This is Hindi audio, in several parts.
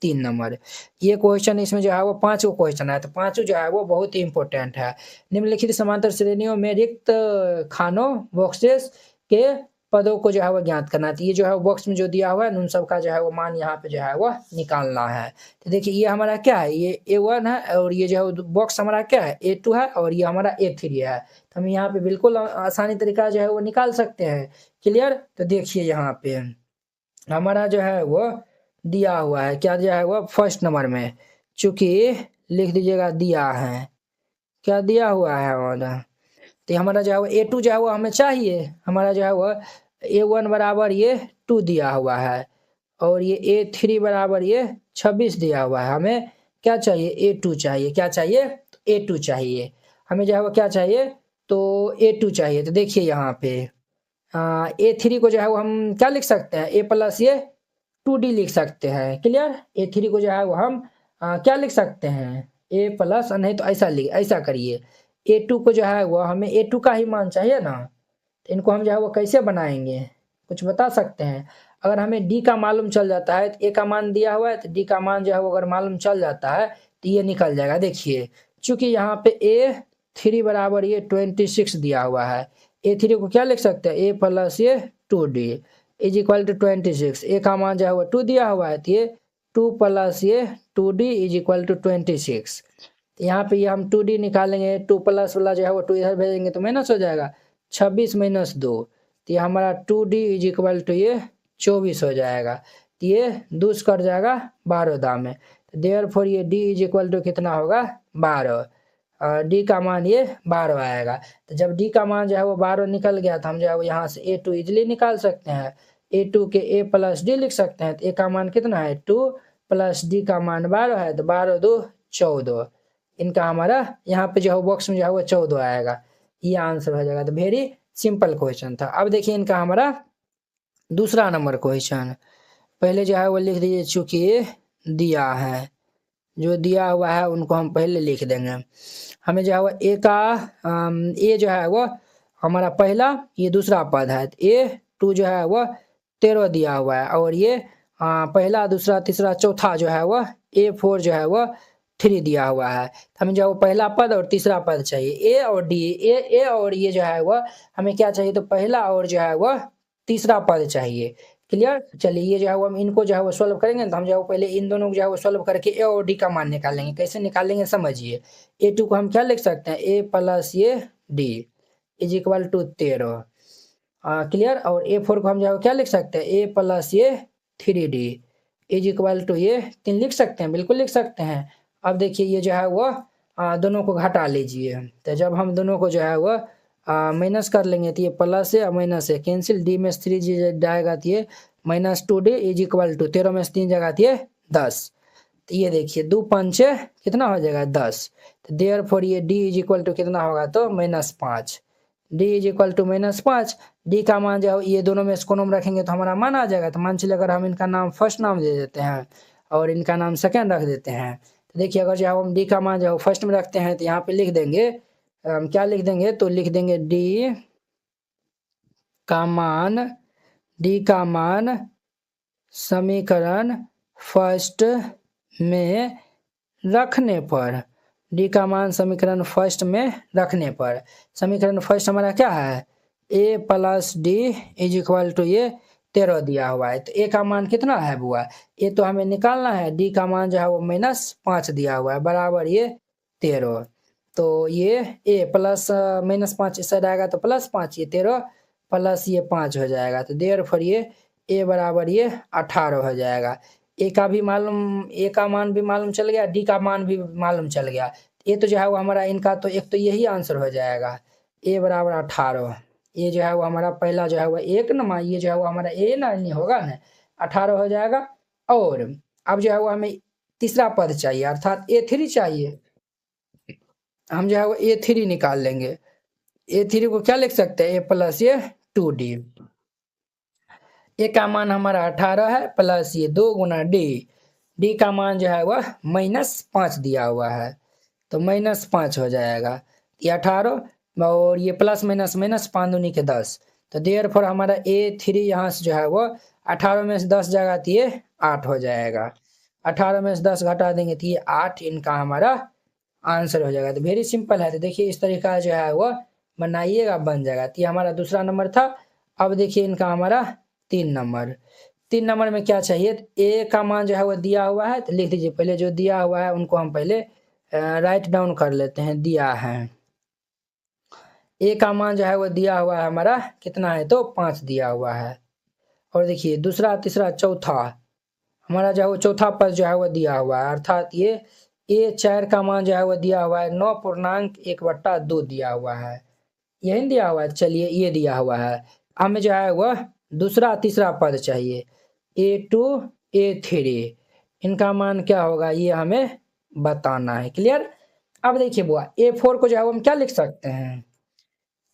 3 नंबर। ये क्वेश्चन इसमें जो है वो 5 क्वेश्चन है, तो पाँचों जो है वो बहुत ही इंपॉर्टेंट है। निम्नलिखित समांतर श्रेणियों में रिक्त खानों बॉक्सेस के पदों को जो है वो ज्ञात करना है। तो ये जो है बॉक्स में जो दिया हुआ है उन सब का जो है वो मान यहाँ पे जो है वो निकालना है। तो देखिए ये हमारा क्या है, ये A1 है और ये जो है बॉक्स हमारा क्या है A2 है और ये हमारा A3 है। तो हम यहाँ पे बिल्कुल आसानी तरीका जो है वो निकाल सकते हैं। क्लियर। तो देखिए यहाँ पे हमारा जो है वो दिया हुआ है, क्या दिया है वो फर्स्ट नंबर में, चूंकि लिख दीजिएगा दिया है, क्या दिया हुआ है हमारा। तो हमारा जो है वो A2 जो है वो हमें चाहिए, हमारा जो है वो A1 बराबर ये 2 दिया हुआ है और ये A3 बराबर ये 26 दिया हुआ है। हमें क्या चाहिए A2 चाहिए, क्या चाहिए A2 चाहिए, हमें जो है वो क्या चाहिए तो A2 चाहिए। तो देखिए यहाँ पे A3 को जो है वो हम क्या लिख सकते हैं A प्लस ये 2D लिख सकते हैं। क्लियर। A3 को जो है वो हम क्या लिख सकते हैं A प्लस, नहीं तो ऐसा करिए A2 को जो है वो हमें A2 का ही मान चाहिए ना, तो इनको हम जो है वो कैसे बनाएंगे कुछ बता सकते हैं। अगर हमें D का मालूम चल जाता है तो A का मान दिया हुआ है, तो D का मान जो है वो अगर मालूम चल जाता है तो ये निकल जाएगा। देखिए चूंकि यहाँ पे A3 बराबर ये 26 दिया हुआ है, A3 को क्या लिख सकते हैं A प्लस ये 2D is equal to 26। A का मान जो है वो 2 दिया हुआ है, तो ये 2 प्लस ये 2D इज इक्वल टू 26। तो यहाँ पे ये हम 2D निकालेंगे, 2 प्लस वाला जो है वो 2 इधर भेजेंगे तो माइनस हो जाएगा, 26 माइनस 2, तो ये हमारा 2D इज इक्वल टू ये 24 हो जाएगा। तो ये 2 से कट जाएगा 12 दाम में, तो देयरफॉर ये D इज इक्वल टू कितना होगा 12, और D का मान ये 12 आएगा। तो जब D का मान जो है वो 12 निकल गया तो हम जो है वो यहाँ से A2 इजिली निकाल सकते हैं। A2 के A प्लस D लिख सकते हैं, तो A का मान कितना है 2 प्लस D का मान 12 है, तो 12 2 14, इनका हमारा यहाँ पे जो है बॉक्स में जो है वो 14 आएगा, ये आंसर हो जाएगा। तो वेरी सिंपल क्वेश्चन था। अब देखिए इनका हमारा दूसरा नंबर क्वेश्चन, पहले जो है वो लिख दीजिए, चूंकि दिया है, जो दिया हुआ है उनको हम पहले लिख देंगे। हमें जो है वो A जो है वो हमारा पहला, ये दूसरा पद है, A2 जो है वो 13 दिया हुआ है और ये पहला दूसरा तीसरा चौथा जो है वो A4 जो है वो 3 दिया हुआ है। हमें जो है वो पहला पद और तीसरा पद चाहिए, A और D, A और ये जो है वो हमें क्या चाहिए तो पहला और जो है वो तीसरा पद चाहिए। क्लियर। चलिए ये जो है वो हम इनको जो है वो सॉल्व करेंगे, तो हम जो है वो पहले इन दोनों को जो है वो सॉल्व करके A और D का मान निकालेंगे। कैसे निकालेंगे समझिए। A2 को हम क्या लिख सकते हैं A प्लस ये D is equal to 13। Clear. और A4 को हम जो है क्या लिख सकते हैं A प्लस ये 3D इज इक्वल टू ये 3 लिख सकते हैं, बिल्कुल लिख सकते हैं। अब देखिए ये जो है वो दोनों को घटा लीजिए, तो जब हम दोनों को जो है वो माइनस कर लेंगे तो ये प्लस है और माइनस है, कैंसिल, D में 3 जाएगा तो ये -2D इज इक्वल टू 13 में 3 जगह तो ये 10। तो ये देखिए 2 5 कितना हो जाएगा 10, तो देयरफॉर ये D इज इक्वल टू कितना होगा तो -5, D is equal to -5। D का मान जो ये दोनों में इसको नाम रखेंगे तो हमारा मान आ जाएगा। तो मान चलिए अगर हम इनका नाम फर्स्ट नाम दे देते हैं और इनका नाम सेकेंड रख देते हैं, तो देखिए अगर जो हम D का मान जो फर्स्ट में रखते हैं तो यहाँ पे लिख देंगे, हम क्या लिख देंगे तो लिख देंगे D का मान समीकरण फर्स्ट में रखने पर, D का मान समीकरण फर्स्ट में रखने पर, समीकरण फर्स्ट हमारा क्या है A plus D is equal to ये 13 दिया हुआ है। तो A का मान कितना है बुआ, A तो हमें निकालना है, D का मान जो है वो -5 दिया हुआ है बराबर ये 13। तो ये A प्लस -5 इस साइड आएगा तो +5, ये 13 प्लस ये 5 हो जाएगा। तो देयरफॉर ये A बराबर ये 18 हो जाएगा। A का मान भी मालूम चल गया, D का मान भी मालूम चल गया। ये तो जो है वो हमारा इनका तो एक तो यही आंसर हो जाएगा, A बराबर 18। ये जो है वो हमारा पहला जो है वो एक ना, ये जो है वो हमारा A ना नहीं होगा ना, 18 हो जाएगा। और अब जो है वो हमें तीसरा पद चाहिए अर्थात A3 चाहिए। हम जो है वो A3 निकाल लेंगे। A3 को क्या लिख सकते हैं A प्लस ये 2D। A का मान हमारा 18 है प्लस ये 2 गुना D का मान जो है वह -5 दिया हुआ है, तो -5 हो जाएगा। ये 18 और ये प्लस माइनस माइनस 5 दूनी के 10, तो देयरफॉर हमारा A3 यहाँ से जो है वो 18 में से 10 जाएगा तो ये 8 हो जाएगा। 18 में से 10 घटा देंगे तो ये 8 इनका हमारा आंसर हो जाएगा। तो वेरी सिंपल है। तो देखिए इस तरीका जो है वो बनाइएगा, बन जाएगा। तो ये हमारा दूसरा नंबर था। अब देखिए इनका हमारा 3 नंबर। 3 नंबर में क्या चाहिए, ए का मान जो है वो दिया हुआ है, तो लिख लीजिए। पहले जो दिया हुआ है उनको हम पहले राइट डाउन कर लेते हैं। दिया है ए का मान जो है वो दिया हुआ है हमारा कितना है, तो 5 दिया हुआ है। और देखिए दूसरा, तीसरा, चौथा हमारा जो है वो चौथा पद जो है वो दिया हुआ है, अर्थात ये A4 का मान जो है वो दिया हुआ है 9.1/2 दिया हुआ है। यही दिया हुआ है। चलिए ये दिया हुआ है। हमें जो है वह दूसरा तीसरा पद चाहिए, A2 A3 इनका मान क्या होगा ये हमें बताना है। क्लियर। अब देखिए बुआ A4 को जो है वो हम क्या लिख सकते हैं,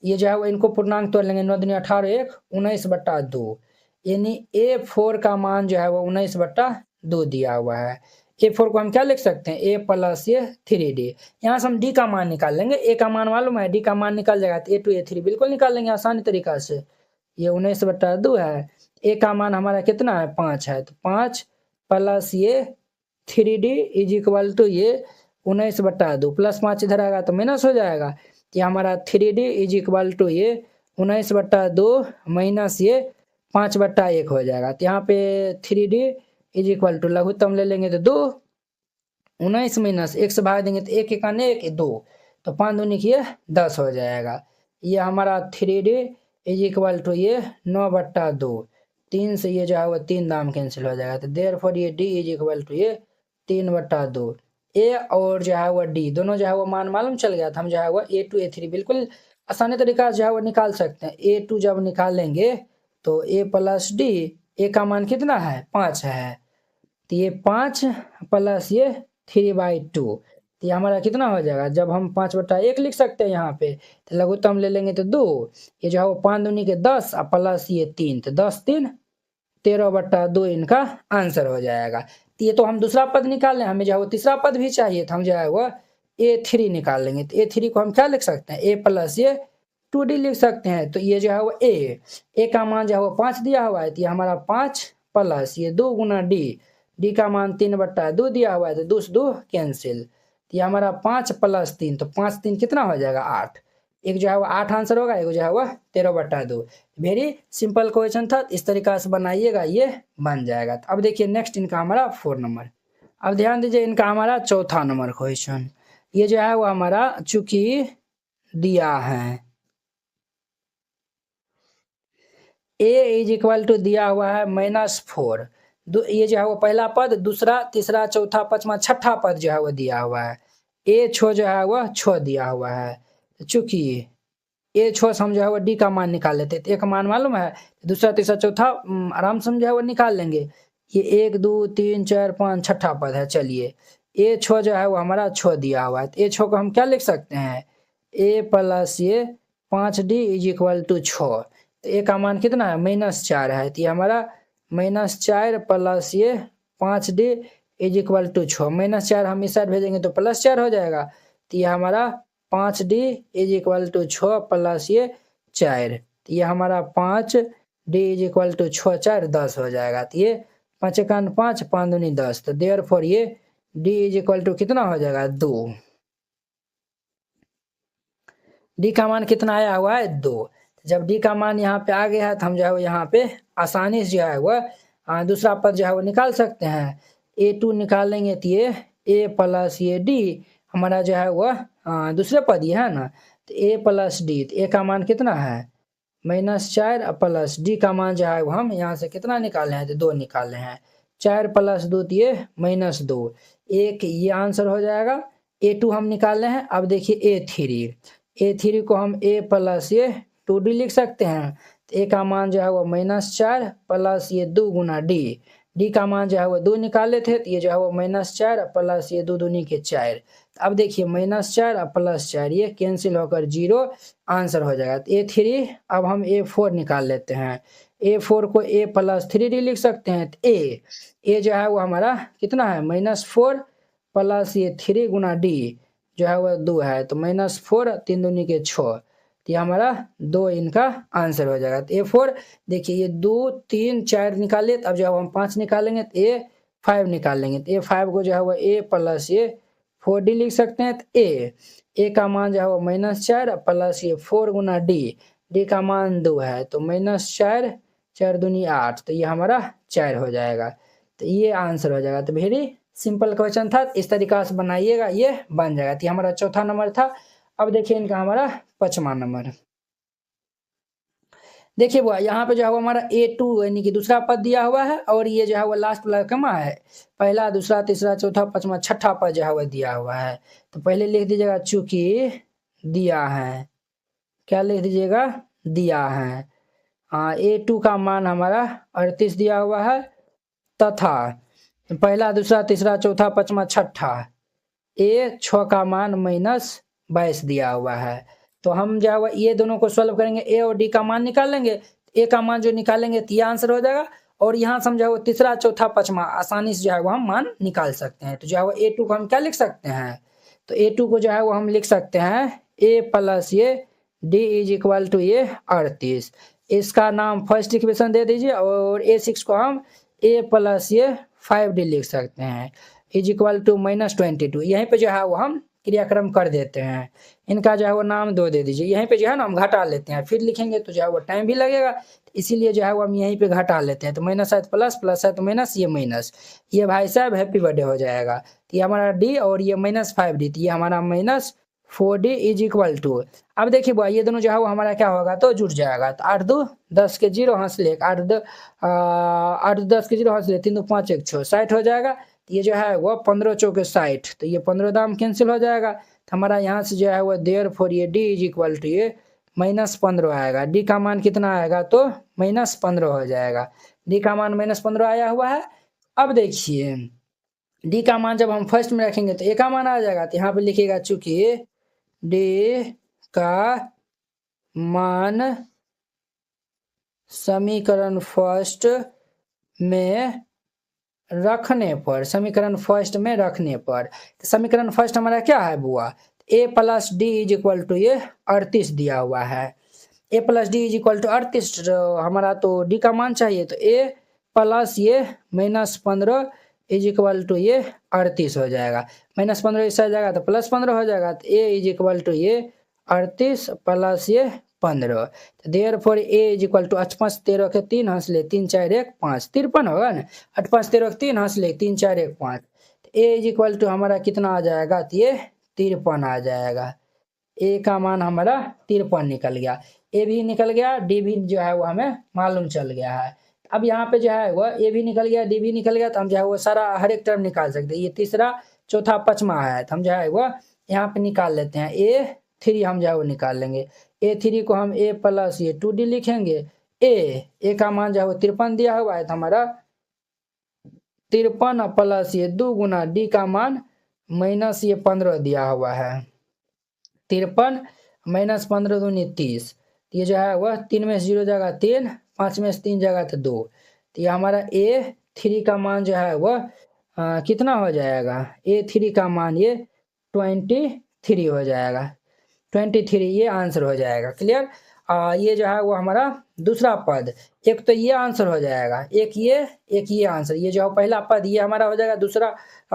ये जो है वो इनको पूर्णांक तोड़ लेंगे। 9 दूनी 18, 1 19/2 यानी A4 का मान जो है वो 19/2 दिया हुआ है। A4 को हम क्या लिख सकते हैं, A प्लस ये 3D। यहाँ से हम D का मान निकाल लेंगे। A का मान मालूम है, D का मान निकाल जाएगा तो A2 A3 बिल्कुल निकाल लेंगे आसानी तरीका से। ये 19/2 है। A का मान हमारा कितना है, 5 है, तो 5 प्लस ये 3D इज इक्वल टू ये 19/2 प्लस 5 इधर आएगा तो माइनस हो जाएगा। ये हमारा 3D इज इक्वल टू ये 19/2 माइनस ये 5/1 हो जाएगा। तो यहाँ पे 3D इज इक्वल टू लघुत्तम ले लेंगे तो 2, 19 माइनस 1 से भाग देंगे तो 1 1 1 2, तो 5 दूनी की 10 हो जाएगा। ये हमारा 3D इज इक्वल टू ये 9/2, 3 से ये जो है वो 3 दाम कैंसिल हो जाएगा। तो देयरफॉर ये D इज इक्वल टू ये 3/2। ए और जो है वो डी दोनों जो है वो मान मालूम चल गया था। हम जो है वो A2 A3 बिल्कुल आसानी तरीका से जो है वो निकाल सकते हैं। A2 जब निकालेंगे तो A प्लस डी, ए का मान कितना है, 5 है, तो ये 5 प्लस ये 3/2, तो ये हमारा कितना हो जाएगा। जब हम 5/1 लिख सकते हैं यहाँ पे, तो लघुत्तम ले लेंगे तो 2, ये जो है वो 5 दूनी के 10 और प्लस ये 3, तो 10 3 13/2 इनका आंसर हो जाएगा। तो ये तो हम दूसरा पद निकाल लें, हमें जो है वो तीसरा पद भी चाहिए था। हम जो है वो A3 निकाल लेंगे। तो A3 को हम क्या लिख सकते हैं, A प्लस ये 2D लिख सकते हैं। तो ये जो है वो A का मान जो है वो 5 दिया हुआ है, तो ये हमारा 5 प्लस ये 2 गुना D का मान 3/2 दिया हुआ है, तो 2 से 2 कैंसिल, तो ये हमारा 5 प्लस 3, तो 5 3 कितना हो जाएगा, 8। एक जो है वो 8 आंसर होगा, एक जो है वो 13/2। वेरी सिंपल क्वेश्चन था। इस तरीका से बनाइएगा, ये बन जाएगा। तो अब देखिए नेक्स्ट इनका हमारा 4 नंबर। अब ध्यान दीजिए इनका हमारा चौथा नंबर क्वेश्चन। ये जो है वो हमारा चूंकि दिया है A इज इक्वल टू दिया हुआ है -4, ये जो है वो पहला पद, दूसरा तीसरा चौथा पांचवा छठा पद जो है वो दिया हुआ है। A छो जो है वह 6 दिया हुआ है। चूंकि A छो से हम जो है वो D का मान निकाल लेते हैं। तो एक मान मालूम है, दूसरा तीसरा चौथा आराम से हम जो है वो निकाल लेंगे। ये 1 2 3 4 5 छठा पद है। चलिए A छो जो है वो हमारा 6 दिया हुआ है, तो A छो को हम क्या लिख सकते हैं, A प्लस ये 5D इज इक्वल टू 6, तो A का मान कितना है, -4 है, तो ये हमारा -4 प्लस ये 5D इज इक्वल टू 6, -4 हम इस साइड भेजेंगे तो +4 हो जाएगा। तो ये हमारा 5D is equal to 6 plus ये 4, तो ये हमारा 5D इज इक्वल टू 6 4 10 हो जाएगा। तो ये 5 1 5 5 दूनी 10, तो देयरफॉर ये D इज इक्वल टू कितना हो जाएगा, 2। D का मान कितना आया हुआ है, 2। जब D का मान यहाँ पे आ गया है तो हम जो है वो यहाँ पे आसानी से जो है वह दूसरा पद जो है वो निकाल सकते हैं। A2 निकालेंगे तो ये A प्लस ये D हमारा जो है वह दूसरे पद ही है ना, तो A प्लस D, तो A का मान कितना है, -4 प्लस D का मान जो है वो हम यहाँ से कितना निकाले हैं, तो 2 निकाले हैं। 4 प्लस 2 तो ये -2, एक ये आंसर हो जाएगा। A2 हम निकाले हैं। अब देखिए A3 को हम A प्लस ये 2D लिख सकते हैं। तो A का मान जो है वो -4 प्लस ये 2 गुना D का मान जो है वो 2 निकाले थे, तो ये जो है वो -4 प्लस ये 2 दूनी के 4। अब देखिए -4 और +4 ये कैंसिल होकर 0 आंसर हो जाएगा। तो A3, अब हम A4 निकाल लेते हैं। A4 को A प्लस 3D लिख सकते हैं। तो A जो है वो हमारा कितना है, -4 प्लस ये 3 गुना D जो है वह 2 है, तो -4 3 दूनी के 6, तो ये हमारा 2 इनका आंसर हो जाएगा। तो A4 देखिए ये 2 3 4 निकाले, अब जब हम 5 निकालेंगे तो 5 निकाल लेंगे तो ये 5 को जो है वो a प्लस ये 4d लिख सकते हैं। तो a का मान जो है वो -4 प्लस ये 4 गुना d का मान 2 है तो -4 4 दूनी 8 तो ये हमारा 4 हो जाएगा। तो ये आंसर हो जाएगा। तो वेरी सिंपल क्वेश्चन था, इस तरीका से बनाइएगा ये बन जाएगा। तो हमारा चौथा नंबर था। अब देखिए इनका हमारा 5वां नंबर। देखिए वो यहाँ पे जो है वो हमारा A2 यानी कि दूसरा पद दिया हुआ है और ये जो है वो लास्ट वाला कमा है, पहला दूसरा तीसरा चौथा पांचवा छठा पद जो है वो दिया हुआ है। तो पहले लिख दीजिएगा चूंकि दिया है, क्या लिख दीजिएगा दिया है। A2 का मान हमारा 38 दिया हुआ है तथा पहला दूसरा तीसरा चौथा पांचवा छठा A6 का मान -22 दिया हुआ है। तो हम जो है ये दोनों को सॉल्व करेंगे, ए और डी का मान निकाल लेंगे। ए का मान जो निकालेंगे तो ये आंसर हो जाएगा और यहाँ से हम जो है वो तीसरा चौथा पांचवा आसानी से जो है वो हम मान निकाल सकते हैं। तो जो है वो A2 को हम क्या लिख सकते हैं, तो A2 को जो है वो हम लिख सकते हैं a प्लस ये d इज इक्वल टू ये 38। इसका नाम फर्स्ट इक्वेशन दे दीजिए और A6 को हम a प्लस ये 5d लिख सकते हैं इज इक्वल टू -22। यहीं पे जो है वो हम क्रियाक्रम कर देते हैं। इनका जो है वो नाम 2 दे दीजिए। यहीं पे जो है ना हम घटा लेते हैं, फिर लिखेंगे तो जो है वो टाइम भी लगेगा, इसीलिए जो है वो हम यहीं पे घटा लेते हैं। तो माइनस है तो प्लस, प्लस है तो माइनस, ये माइनस, ये भाई साहब हैप्पी बर्थडे हो जाएगा। तो ये हमारा डी और ये -5d, तो ये हमारा -4d इज इक्वल टू। अब देखिए बुआ ये दोनों जो है वो हमारा क्या होगा तो जुड़ जाएगा। तो 8 2 10 के 0 हंस ले, 8 2 10 के 0 हंस ले, 3 2 5 1 6 60 हो जाएगा। ये जो है वो 15 चौके 60, तो ये 15 दाम कैंसिल हो जाएगा। तो हमारा यहाँ से जो है वो देयरफॉर ये डी इज इक्वल टू ये -15 आएगा। डी का मान कितना आएगा तो -15 हो जाएगा। डी का मान -15 आया हुआ है। अब देखिए डी का मान जब हम फर्स्ट में रखेंगे तो ए का मान आ जाएगा। तो यहाँ पे लिखिएगा चूंकि डी का मान समीकरण फर्स्ट में रखने पर, समीकरण फर्स्ट में रखने पर, तो समीकरण फर्स्ट हमारा क्या है बुआ, a plus D is equal to ये 38 दिया हुआ है। a plus D is equal to 38 हमारा तो d का मान चाहिए, तो a प्लस ये -15 इज इक्वल टू ये 38 हो जाएगा। -15 इससे आ जाएगा तो +15 हो जाएगा। तो a इज इक्वल टू ये 38 प्लस ये 15। तो therefore a is equal to 8 5 13 के 3 हंस ले, 3 4 1 5 53 होगा ना। 8 5 13 के 3 हंस ले, 3 4 1 5। a इज इक्वल टू हमारा कितना आ जाएगा तो ये 53 आ जाएगा। a का मान हमारा 53 निकल गया। a भी निकल गया, d भी जो है वो हमें मालूम चल गया है। अब यहाँ पे जो है वो a भी निकल गया, d भी निकल गया, तो हम जो है वो सारा हर एक टर्म निकाल सकते हैं। ये तीसरा चौथा पांचवा है तो हम जो है वो यहाँ पे निकाल लेते हैं। A3 हम जो है वो निकाल लेंगे। A3 को हम a प्लस ये 2d लिखेंगे। a का मान जो है वो 53 दिया हुआ है तो हमारा 53 प्लस ये 2 गुना d का मान माइनस ये 15 दिया हुआ है। 53 - 15 दूनी 30, ये जो है वह 3 में से 0 जगह 3, 5 में से 3 जगह तो 2। तो ये हमारा A3 का मान जो है वह कितना हो जाएगा, A3 का मान ये 23 हो जाएगा। 23 ये आंसर हो जाएगा। क्लियर। ये जो है वो हमारा दूसरा पद, एक तो ये आंसर हो जाएगा, एक ये आंसर, ये जो पहला पद ये हमारा हो जाएगा। दूसरा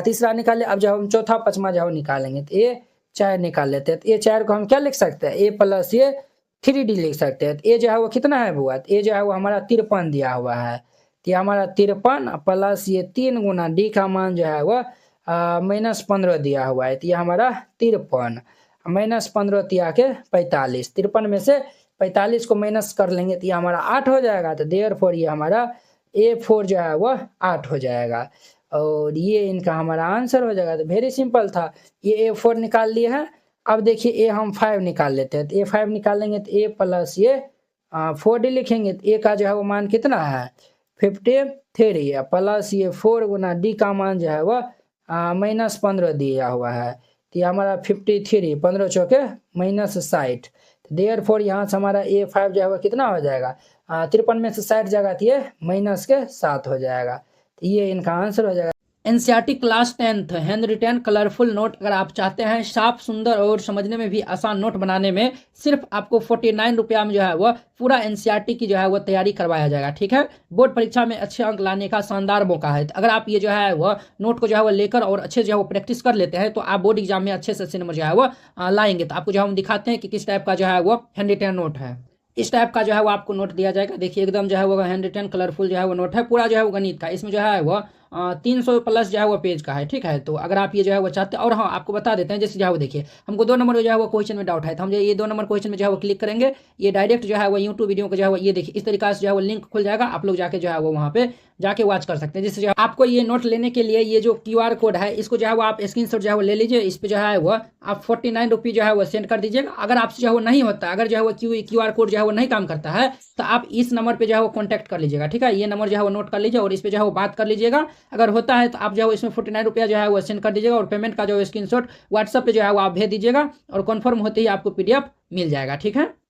तीसरा निकाले। अब जब हम चौथा पांचवा जो निकालेंगे तो ये 4 निकाल लेते हैं। तो ये 4 को हम क्या लिख सकते हैं, a प्लस ये 3d लिख सकते हैं। तो ये जो है वो कितना है बुआ, ये जो है वो हमारा 53 दिया हुआ है। तो ये हमारा 53 प्लस ये 3 गुना d का मान जो है वो -15 दिया हुआ है। तो ये हमारा 53 -15 तिया के 45, 53 में से 45 को माइनस कर लेंगे तो ये हमारा 8 हो जाएगा। तो देयरफॉर ये हमारा A4 जो है वो 8 हो जाएगा और ये इनका हमारा आंसर हो जाएगा। तो वेरी सिंपल था, ये A4 निकाल लिए हैं। अब देखिए a हम 5 निकाल लेते हैं। तो A5 निकालेंगे तो a प्लस ये 4d लिखेंगे। तो a का जो है वो मान कितना है 53 प्लस ये 4 गुना d का मान जो है वो -15 दिया हुआ है। तो ये हमारा 53, 15 चौके -60। देयरफॉर यहाँ से हमारा A5 जो है वो कितना हो जाएगा 53 में से 60 जगह तो ये -7 हो जाएगा। तो ये इनका आंसर हो जाएगा। NCERT class 10th hand retain colourful note अगर आप चाहते हैं साफ सुंदर और समझने में भी आसान नोट बनाने में, सिर्फ आपको 49 रुपया में जो है वह पूरा एनसीईआरटी की जो है वह तैयारी करवाया जाएगा। ठीक है, बोर्ड परीक्षा में अच्छे अंक लाने का शानदार मौका है। अगर आप ये जो है वह नोट को जो है वह लेकर और अच्छे जो है वो प्रैक्टिस कर लेते हैं तो आप बोर्ड एग्जाम में अच्छे से अच्छे नंबर जो है वह लाएंगे। तो आपको जो है हम दिखाते हैं कि किस टाइप का जो है वो हैंड रिटेन नोट है। इस टाइप का जो है वो आपको नोट दिया जाएगा। देखिए एकदम जो है वो हैंड रिटेन कलरफुल जो है वो नोट है, पूरा जो है वो गणित का। इसमें जो है वो 300 प्लस जो है वो पेज का है। ठीक है, तो अगर आप ये जो है वो चाहते हैं, और हाँ आपको बता देते हैं, जैसे जो है वो देखिए हमको 2 नंबर जो है वो क्वेश्चन में डाउट है, तो हम जो ये 2 नंबर क्वेश्चन में जो है वो क्लिक करेंगे, ये डायरेक्ट जो है वो यूट्यूब वीडियो को जो है वो ये देखिए इस तरीके से जो है वो लिंक खुल जाएगा। आप लोग जाके जो है वो वहाँ पे जाके वॉच कर सकते हैं। जिससे जो है आपको ये नोट लेने के लिए ये जो QR कोड है इसको जो है वो आप स्क्रीनशॉट जो है वो ले लीजिए। इस पे जो है वो आप 49 रुपये जो है वो सेंड कर दीजिएगा। अगर आपसे जो है वो नहीं होता, अगर जो है वो QR कोड जो है वो नहीं काम करता है, तो आप इस नंबर पे जो है वो कॉन्टैक्ट कर लीजिएगा। ठीक है, ये नंबर जो है वो नोट कर लीजिए और इस पे जो है वो बात कर लीजिएगा। अगर होता है तो आप जो है इसमें 49 रुपया जो है वो सेंड कर दीजिएगा और पेमेंट का जो है स्क्रीनशॉट व्हाट्सएप पे जो है वो आप भेज दीजिएगा और कन्फर्म होते ही आपको PDF मिल जाएगा। ठीक है।